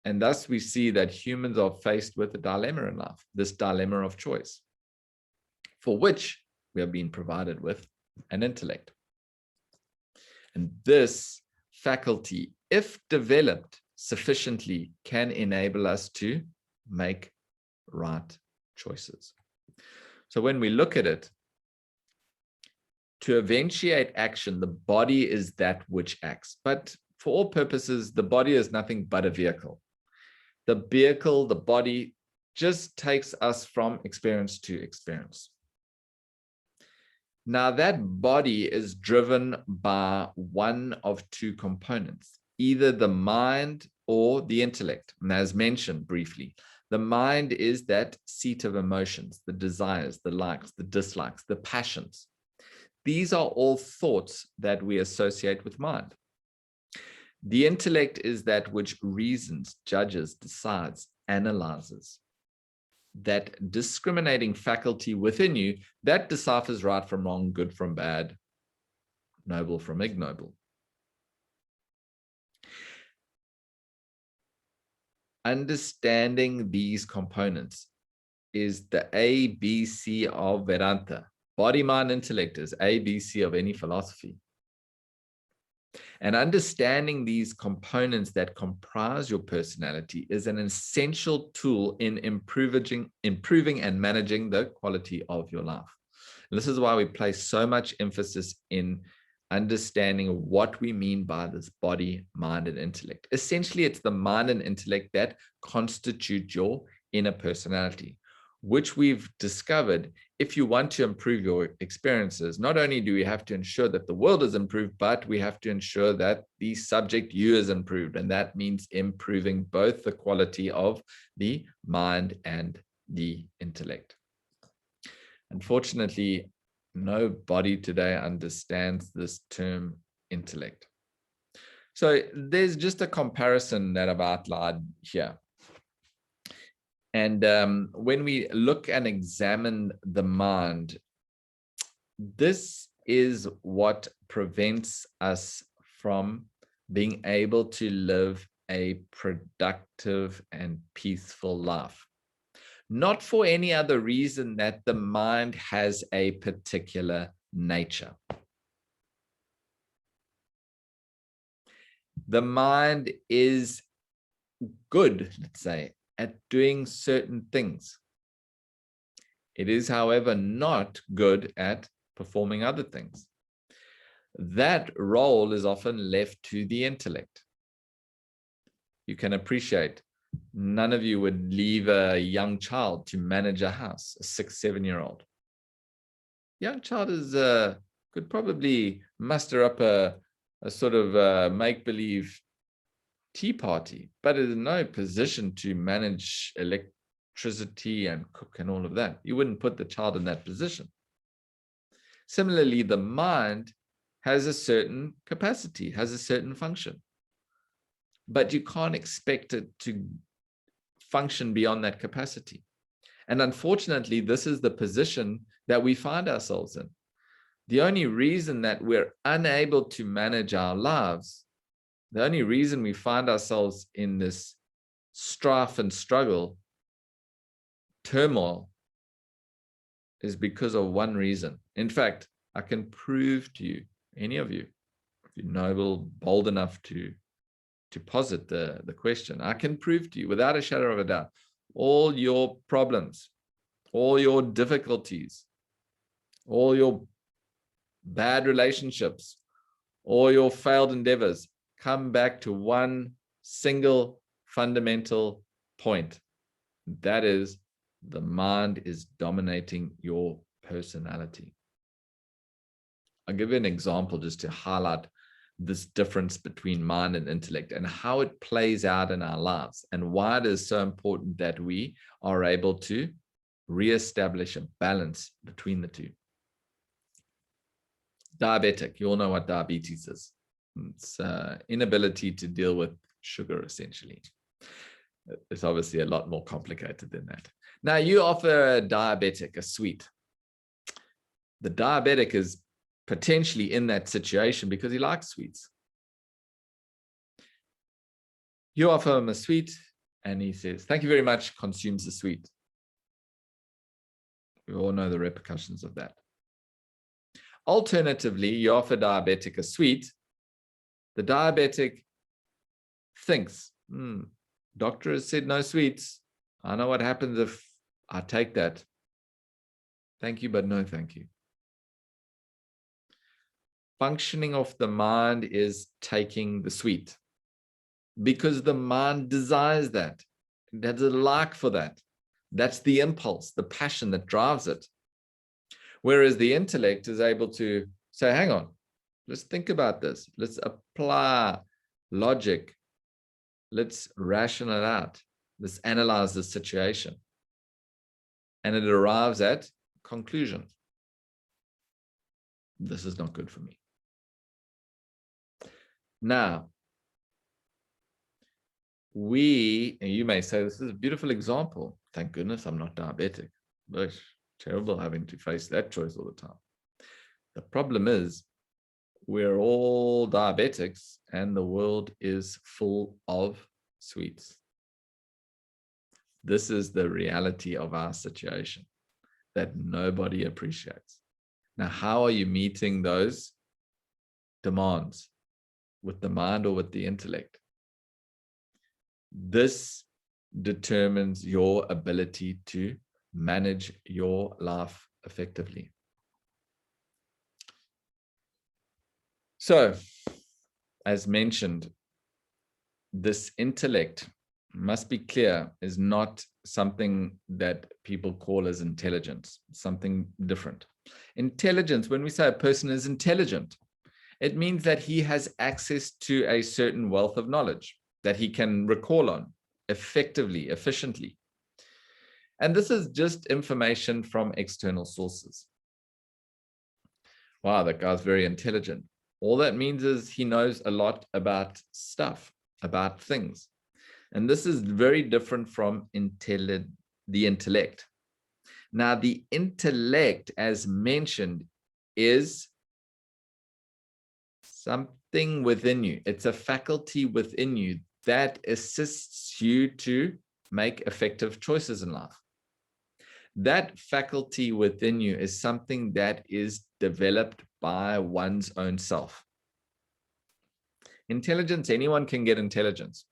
And thus we see that humans are faced with a dilemma in life, this dilemma of choice, for which we have been provided with an intellect. And this faculty, if developed sufficiently, can enable us to make right choices. So when we look at it, to eventuate action, the body is that which acts. But for all purposes, the body is nothing but a vehicle. The vehicle, the body, just takes us from experience to experience. Now, that body is driven by one of two components, either the mind or the intellect. And as mentioned briefly, the mind is that seat of emotions, the desires, the likes, the dislikes, the passions. These are all thoughts that we associate with mind. The intellect is that which reasons, judges, decides, analyzes. That discriminating faculty within you that deciphers right from wrong, good from bad, noble from ignoble. Understanding these components is the ABC of Vedanta. Body, mind, intellect is ABC of any philosophy. And understanding these components that comprise your personality is an essential tool in improving and managing the quality of your life. And this is why we place so much emphasis in understanding what we mean by this body, mind, and intellect. Essentially, it's the mind and intellect that constitute your inner personality, which we've discovered. If you want to improve your experiences, not only do we have to ensure that the world is improved, but we have to ensure that the subject you is improved. And that means improving both the quality of the mind and the intellect. Unfortunately, nobody today understands this term intellect. So there's just a comparison that I've outlined here. And when we look and examine the mind, this is what prevents us from being able to live a productive and peaceful life. Not for any other reason that the mind has a particular nature. The mind is good, let's say, at doing certain things. It is, however, not good at performing other things. That role is often left to the intellect. You can appreciate, none of you would leave a young child to manage a house, a 6, 7-year-old. Young child is could probably muster up a sort of make-believe tea party, but is in no position to manage electricity and cook and all of that. You wouldn't put the child in that position. Similarly, the mind has a certain capacity, has a certain function, but you can't expect it to function beyond that capacity. And unfortunately, this is the position that we find ourselves in. The only reason that we're unable to manage our lives, the only reason we find ourselves in this strife and struggle, turmoil, is because of one reason. In fact, I can prove to you, any of you, if you're noble, bold enough to posit the question, I can prove to you without a shadow of a doubt, all your problems, all your difficulties, all your bad relationships, all your failed endeavors come back to one single fundamental point. That is, the mind is dominating your personality. I'll give you an example just to highlight this difference between mind and intellect and how it plays out in our lives and why it is so important that we are able to reestablish a balance between the two. Diabetic, you all know what diabetes is. It's inability to deal with sugar, essentially. It's obviously a lot more complicated than that. Now, you offer a diabetic a sweet. The diabetic is potentially in that situation because he likes sweets. You offer him a sweet and he says, thank you very much, consumes the sweet. We all know the repercussions of that. Alternatively, you offer diabetic a sweet. The diabetic thinks, doctor has said no sweets. I know what happens if I take that. Thank you, but no thank you. Functioning of the mind is taking the sweet because the mind desires that. It has a like for that. That's the impulse, the passion that drives it. Whereas the intellect is able to say, hang on, let's think about this. Let's apply logic. Let's ration it out. Let's analyze the situation. And it arrives at conclusion. This is not good for me. Now, you may say, this is a beautiful example. Thank goodness I'm not diabetic. But terrible having to face that choice all the time. The problem is we're all diabetics and the world is full of sweets. This is the reality of our situation that nobody appreciates. Now, how are you meeting those demands? With the mind or with the intellect? This determines your ability to manage your life effectively. So, as mentioned, this intellect, must be clear, is not something that people call as intelligence, something different. Intelligence, when we say a person is intelligent, it means that he has access to a certain wealth of knowledge that he can recall on effectively, efficiently. And this is just information from external sources. Wow, that guy's very intelligent. All that means is he knows a lot about stuff, about things. And this is very different from the intellect. Now, the intellect, as mentioned, is something within you. It's a faculty within you that assists you to make effective choices in life. That faculty within you is something that is developed by one's own self. Intelligence, anyone can get intelligence.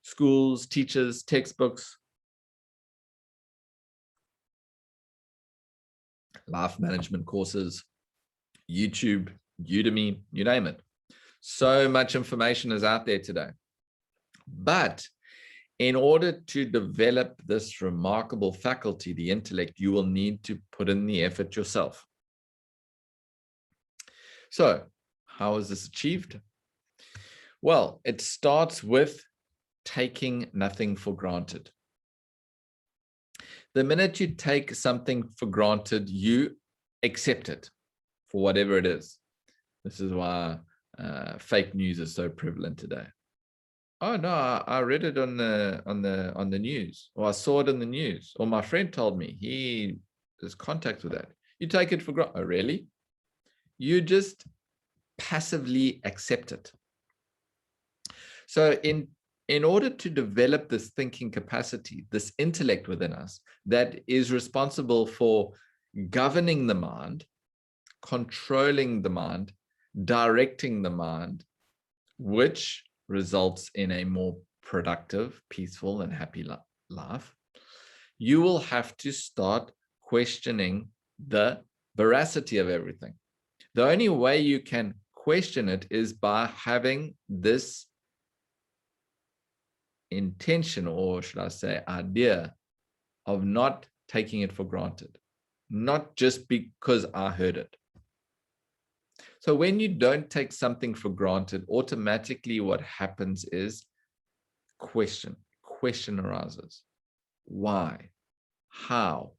Schools, teachers, textbooks, life management courses, YouTube, Udemy, you name it. So much information is out there today. But in order to develop this remarkable faculty, the intellect, you will need to put in the effort yourself. So, how is this achieved? Well, it starts with taking nothing for granted. The minute you take something for granted, you accept it for whatever it is. This is why fake news is so prevalent today. Oh no, I read it on the news, or I saw it in the news, or my friend told me he has contact with that. You take it for granted. Oh, really? You just passively accept it. So in order to develop this thinking capacity, this intellect within us that is responsible for governing the mind, controlling the mind, directing the mind, which results in a more productive, peaceful, and happy life, you will have to start questioning the veracity of everything. The only way you can question it is by having this intention, or should I say idea, of not taking it for granted, not just because I heard it. So when you don't take something for granted, automatically what happens is question arises. Why? How?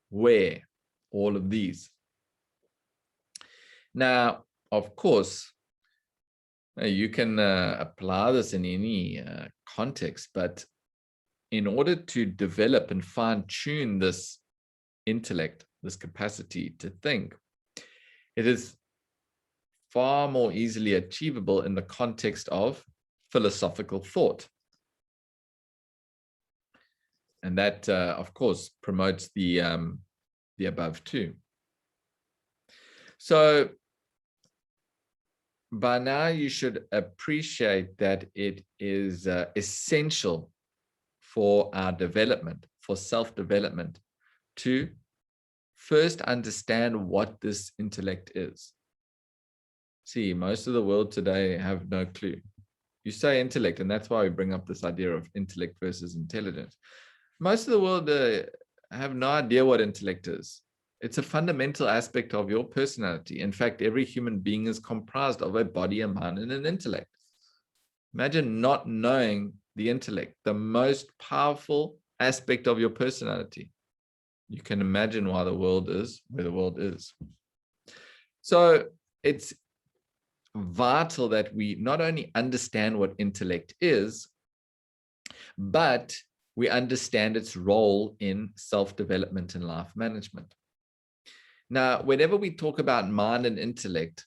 Where? All of these. Now, of course, you can apply this in any context, but in order to develop and fine-tune this intellect, this capacity to think, it is far more easily achievable in the context of philosophical thought. And that, of course, promotes the above too. So by now you should appreciate that it is essential for our development, for self-development, to first understand what this intellect is. See, most of the world today have no clue. You say intellect, and that's why we bring up this idea of intellect versus intelligence. Most of the world have no idea what intellect is. It's a fundamental aspect of your personality. In fact, every human being is comprised of a body, a mind, and an intellect. Imagine not knowing the intellect, the most powerful aspect of your personality. You can imagine why the world is where the world is. So it's vital that we not only understand what intellect is, but we understand its role in self-development and life management. Now, whenever we talk about mind and intellect,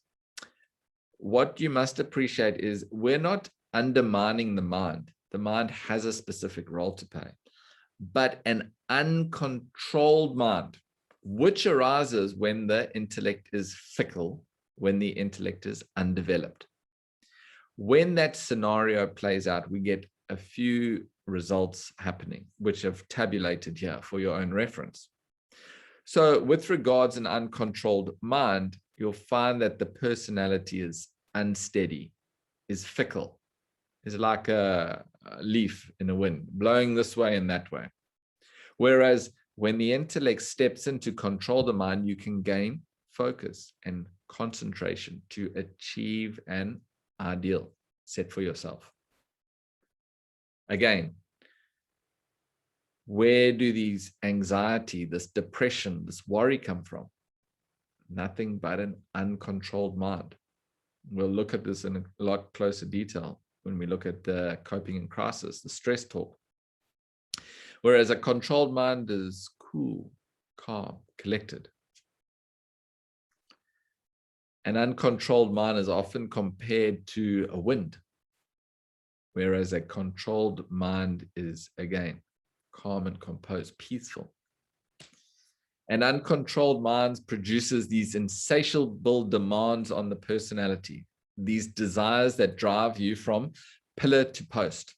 what you must appreciate is we're not undermining the mind. The mind has a specific role to play, but an uncontrolled mind, which arises when the intellect is fickle, when the intellect is undeveloped. When that scenario plays out, we get a few results happening, which I've tabulated here for your own reference. So with regards an uncontrolled mind, you'll find that the personality is unsteady, is fickle, is like a leaf in the wind, blowing this way and that way. Whereas when the intellect steps in to control the mind, you can gain focus and concentration to achieve an ideal set for yourself. Again, where do these anxiety, this depression, this worry come from? Nothing but an uncontrolled mind. We'll look at this in a lot closer detail when we look at the coping in crisis, the stress talk. Whereas a controlled mind is cool, calm, collected. An uncontrolled mind is often compared to a wind, whereas a controlled mind is, again, calm and composed, peaceful. An uncontrolled mind produces these insatiable demands on the personality, these desires that drive you from pillar to post.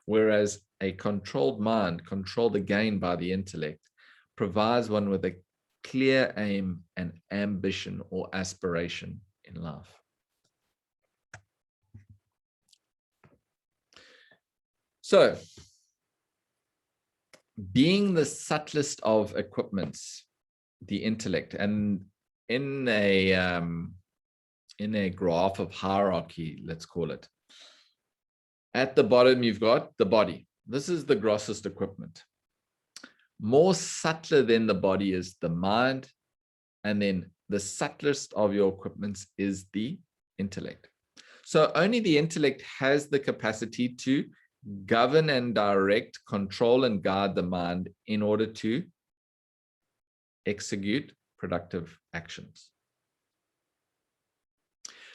Whereas a controlled mind, controlled again by the intellect, provides one with a clear aim and ambition or aspiration in life. So, being the subtlest of equipments, the intellect, and in a graph of hierarchy, let's call it, at the bottom you've got the body. This is the grossest equipment. More subtler than the body is the mind, and then the subtlest of your equipments is the intellect. So only the intellect has the capacity to govern and direct, control and guide the mind in order to execute productive actions.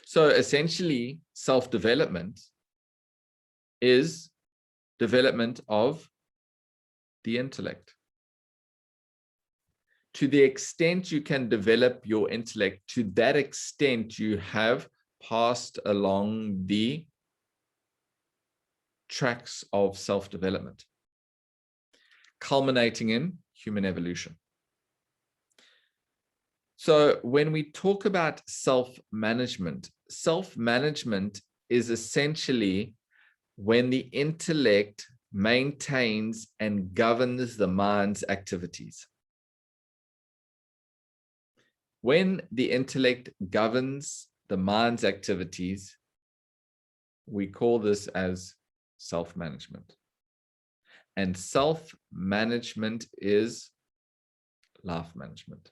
So essentially, self-development is development of the intellect. To the extent you can develop your intellect, to that extent you have passed along the tracks of self-development, culminating in human evolution. So when we talk about self-management is essentially when the intellect maintains and governs the mind's activities. When the intellect governs the mind's activities, we call this as self-management. And self-management is life management.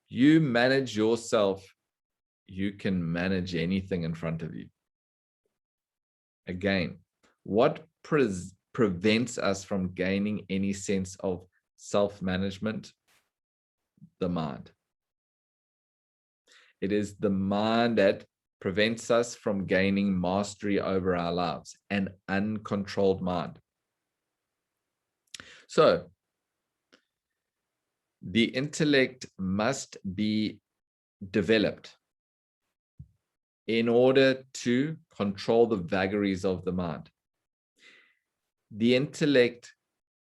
You manage yourself, you can manage anything in front of you. Again, what prevents us from gaining any sense of self-management? The mind. It is the mind that prevents us from gaining mastery over our lives, an uncontrolled mind. So, the intellect must be developed in order to control the vagaries of the mind. The intellect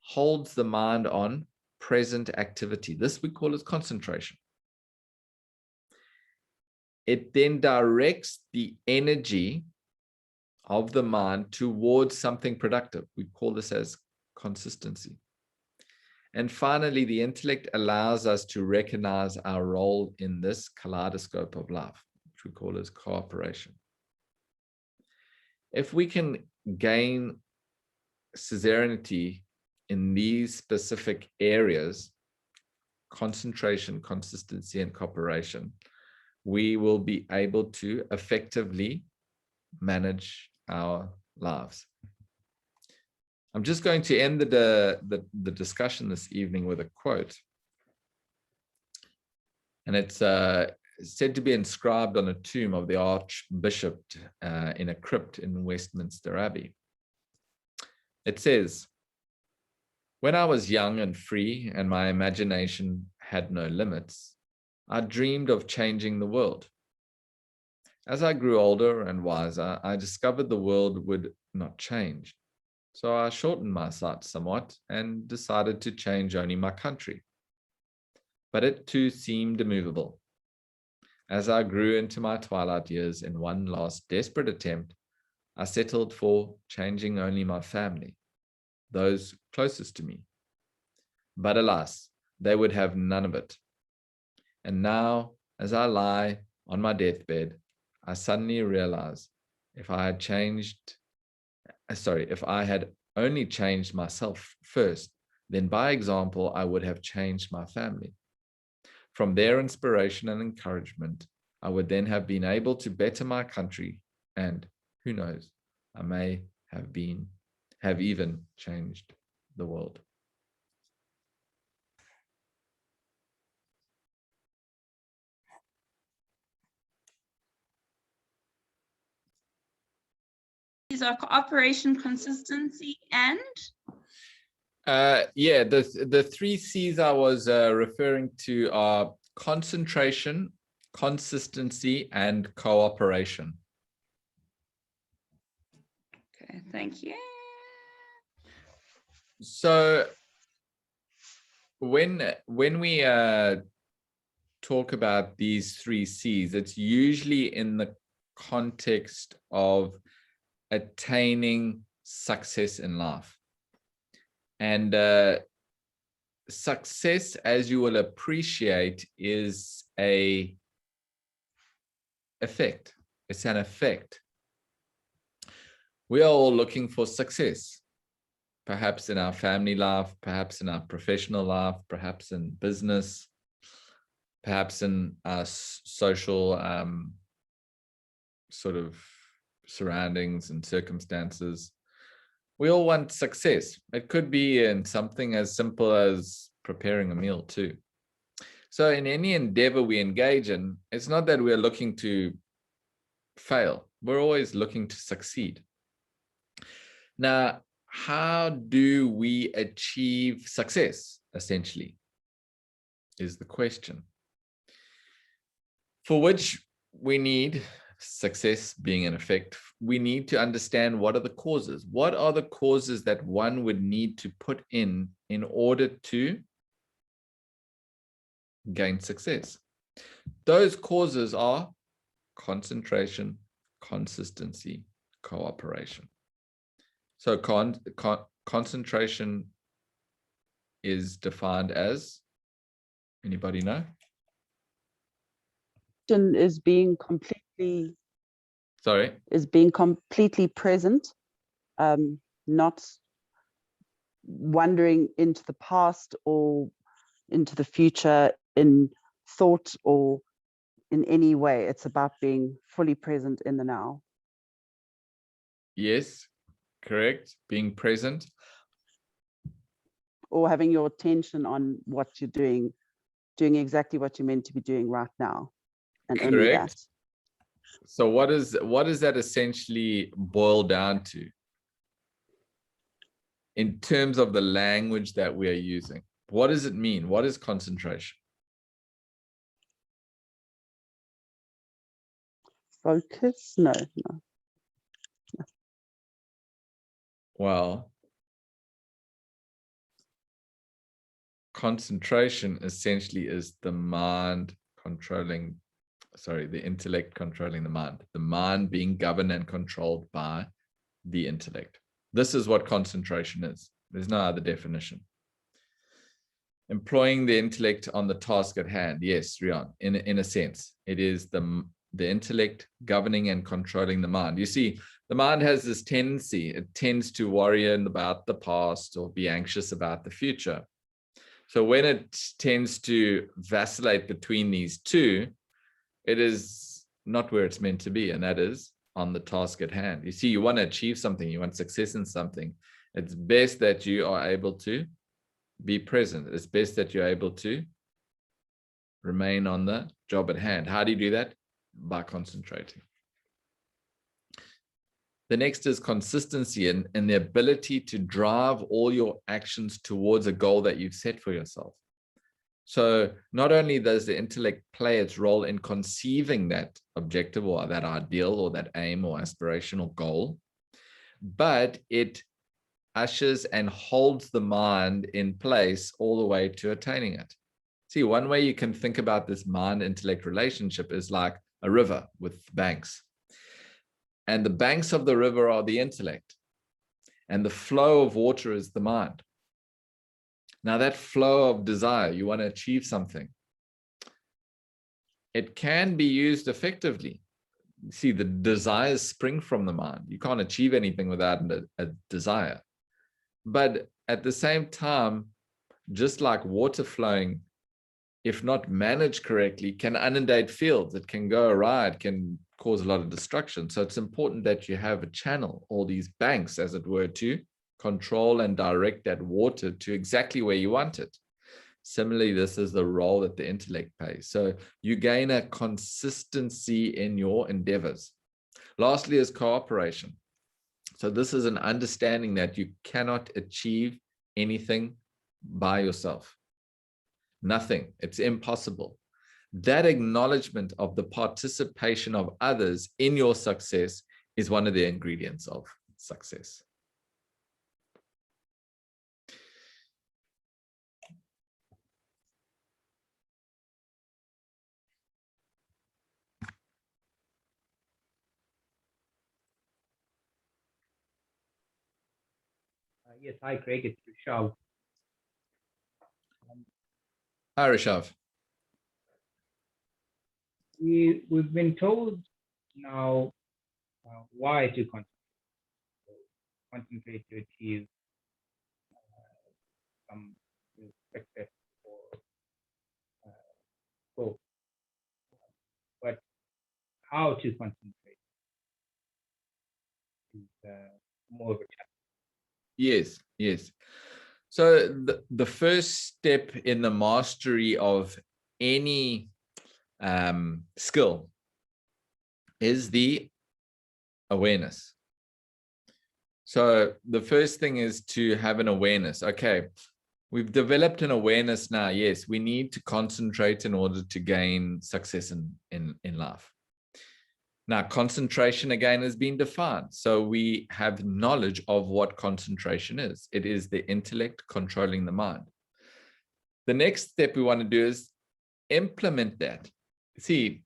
holds the mind on present activity. This we call as concentration. It then directs the energy of the mind towards something productive. We call this as consistency. And finally, the intellect allows us to recognize our role in this kaleidoscope of life, which we call as cooperation. If we can gain serenity in these specific areas, concentration, consistency, and cooperation, we will be able to effectively manage our lives. I'm just going to end the discussion this evening with a quote. And it's said to be inscribed on a tomb of the Archbishop in a crypt in Westminster Abbey. It says, "When I was young and free and my imagination had no limits, I dreamed of changing the world. As I grew older and wiser, I discovered the world would not change. So I shortened my sights somewhat and decided to change only my country. But it too seemed immovable. As I grew into my twilight years, in one last desperate attempt, I settled for changing only my family, those closest to me. But alas, they would have none of it. And now, as I lie on my deathbed, I suddenly realize if I had only changed myself first, then by example, I would have changed my family. From their inspiration and encouragement, I would then have been able to better my country, and who knows, I may have even changed the world." These are cooperation, consistency, and Yeah, the 3 C's I was referring to are concentration, consistency, and cooperation. okay, thank you. So when we talk about these 3 C's, it's usually in the context of attaining success in life. And success, as you will appreciate, is an effect. It's an effect. We are all looking for success, perhaps in our family life, perhaps in our professional life, perhaps in business, perhaps in our social sort of surroundings and circumstances. We all want success. It could be in something as simple as preparing a meal too. So in any endeavor we engage in, it's not that we're looking to fail. We're always looking to succeed. Now, how do we achieve success, essentially, is the question. For which we need success being an effect, we need to understand what are the causes. What are the causes that one would need to put in order to gain success? Those causes are concentration, consistency, cooperation. So concentration is defined as, anybody know? Is being completely Sorry. present, not wandering into the past or into the future in thought or in any way. It's about being fully present in the now. Yes, correct. Being present. Or having your attention on what you're doing exactly what you're meant to be doing right now. And only that. Correct. So what does that essentially boil down to in terms of the language that we are using? What does it mean? What is concentration? Focus? No. Well, concentration essentially is the mind controlling, sorry, the intellect controlling the mind being governed and controlled by the intellect. This is what concentration is. There's no other definition. Employing the intellect on the task at hand. Yes, Rian, in a sense, it is the intellect governing and controlling the mind. You see, the mind has this tendency, it tends to worry about the past or be anxious about the future. So when it tends to vacillate between these two, it is not where it's meant to be, and that is on the task at hand. You see, you want to achieve something, you want success in something. It's best that you are able to be present. It's best that you're able to remain on the job at hand. How do you do that? By concentrating. The next is consistency and the ability to drive all your actions towards a goal that you've set for yourself. So not only does the intellect play its role in conceiving that objective or that ideal or that aim or aspirational goal, but it ushers and holds the mind in place all the way to attaining it. See, one way you can think about this mind-intellect relationship is like a river with banks. And the banks of the river are the intellect. And the flow of water is the mind. Now that flow of desire, you want to achieve something. It can be used effectively. See, the desires spring from the mind. You can't achieve anything without a desire. But at the same time, just like water flowing, if not managed correctly, can inundate fields. It can go awry. It can cause a lot of destruction. So it's important that you have a channel, all these banks, as it were, to control and direct that water to exactly where you want it. Similarly, this is the role that the intellect plays. So you gain a consistency in your endeavors. Lastly is cooperation. So this is an understanding that you cannot achieve anything by yourself. Nothing. It's impossible. That acknowledgement of the participation of others in your success is one of the ingredients of success. Yes, hi, Craig. It's Rishabh. Hi, Rishabh. We've been told now why to concentrate to achieve some success or goal. But how to concentrate is more of a challenge. Yes, yes. So the first step in the mastery of any skill is the awareness. So the first thing is to have an awareness. Okay, we've developed an awareness now. Yes, we need to concentrate in order to gain success in life. Now, concentration again has been defined. So we have knowledge of what concentration is. It is the intellect controlling the mind. The next step we want to do is implement that. See,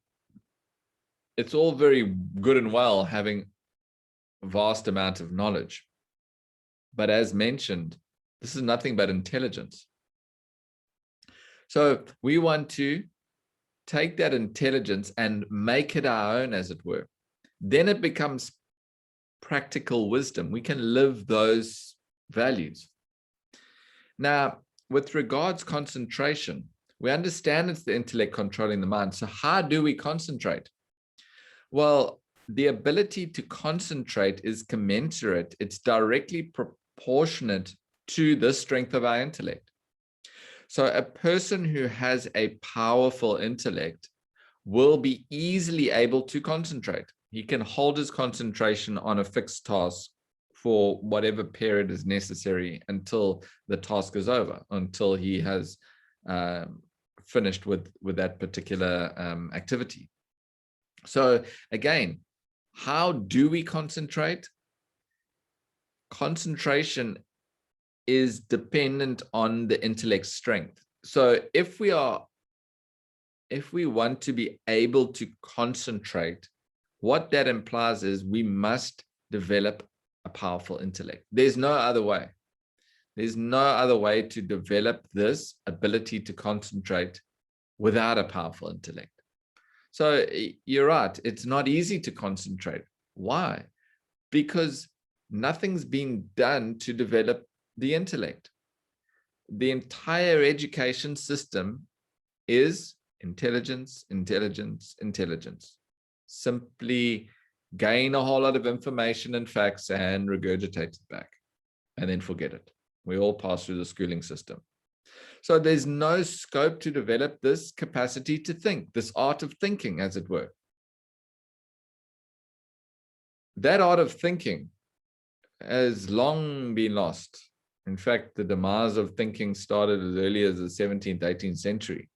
it's all very good and well having a vast amount of knowledge. But as mentioned, this is nothing but intelligence. So we want to take that intelligence and make it our own, as it were. Then it becomes practical wisdom. We can live those values. Now, with regards concentration, we understand it's the intellect controlling the mind. So how do we concentrate? Well, the ability to concentrate is commensurate. It's directly proportionate to the strength of our intellect. So a person who has a powerful intellect will be easily able to concentrate. He can hold his concentration on a fixed task for whatever period is necessary until the task is over, until he has finished with that particular activity. So again, how do we concentrate? Concentration is dependent on the intellect's strength. So if we want to be able to concentrate, what that implies is we must develop a powerful intellect. There's no other way. There's no other way to develop this ability to concentrate without a powerful intellect. So you're right, it's not easy to concentrate. Why? Because nothing's been done to develop the intellect. The entire education system is intelligence, intelligence, intelligence. Simply gain a whole lot of information and facts and regurgitate it back and then forget it. We all pass through the schooling system. So there's no scope to develop this capacity to think, this art of thinking, as it were. That art of thinking has long been lost. In fact, the demise of thinking started as early as the 17th, 18th century.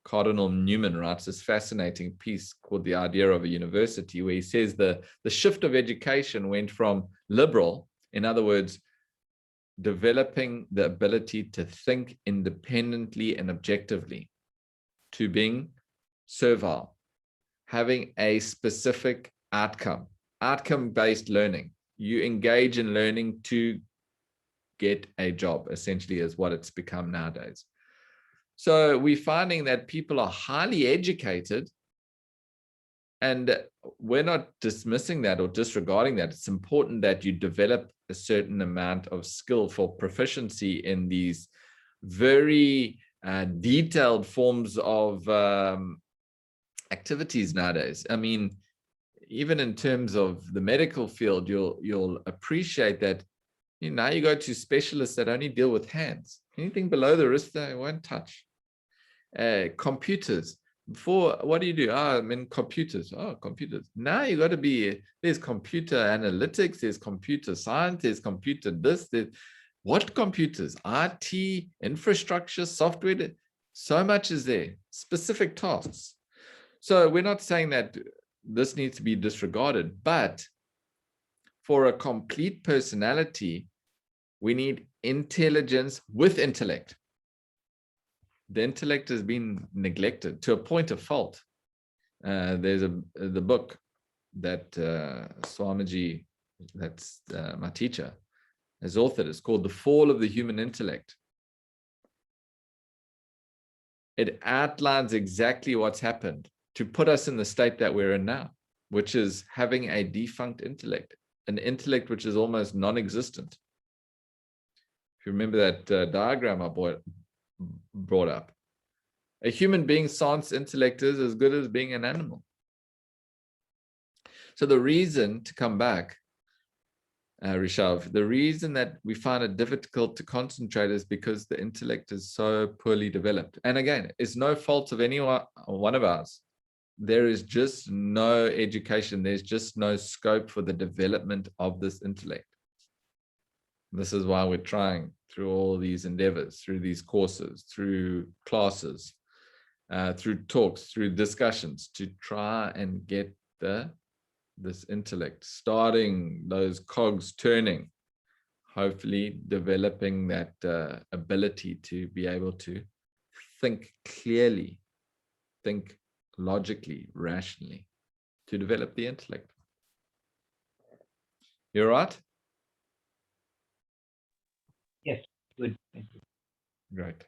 Cardinal Newman writes this fascinating piece called The Idea of a University, where he says the shift of education went from liberal, in other words, developing the ability to think independently and objectively, to being servile, having a specific outcome-based learning. You engage in learning to get a job, essentially, is what it's become nowadays. So we're finding that people are highly educated, and we're not dismissing that or disregarding that. It's important that you develop a certain amount of skill for proficiency in these very detailed forms of activities nowadays. I mean, even in terms of the medical field, you'll appreciate that now you go to specialists that only deal with hands. Anything below the wrist, they won't touch. Computers. Before, what do you do? I'm in computers. Oh, computers. Now you got to be, there's computer analytics, there's computer science, there's computer this, what computers? IT, infrastructure, software, so much is there. Specific tasks. So we're not saying that this needs to be disregarded, but for a complete personality, we need intelligence with intellect. The intellect has been neglected to a point of fault. There's the book that Swamiji, that's my teacher, has authored. It's called The Fall of the Human Intellect. It outlines exactly what's happened to put us in the state that we're in now, which is having a defunct intellect, an intellect which is almost non-existent. If you remember that diagram I brought up, a human being's sans intellect is as good as being an animal. So the reason, to come back, Rishav, the reason that we find it difficult to concentrate is because the intellect is so poorly developed. And again, it's no fault of any one of ours. There is just no education. There's just no scope for the development of this intellect. This is why we're trying through all these endeavors, through these courses, through classes, through talks, through discussions, to try and get this intellect, starting those cogs turning, hopefully developing that ability to be able to think clearly, think logically, rationally, to develop the intellect. You're right? Good. Thank you. Great.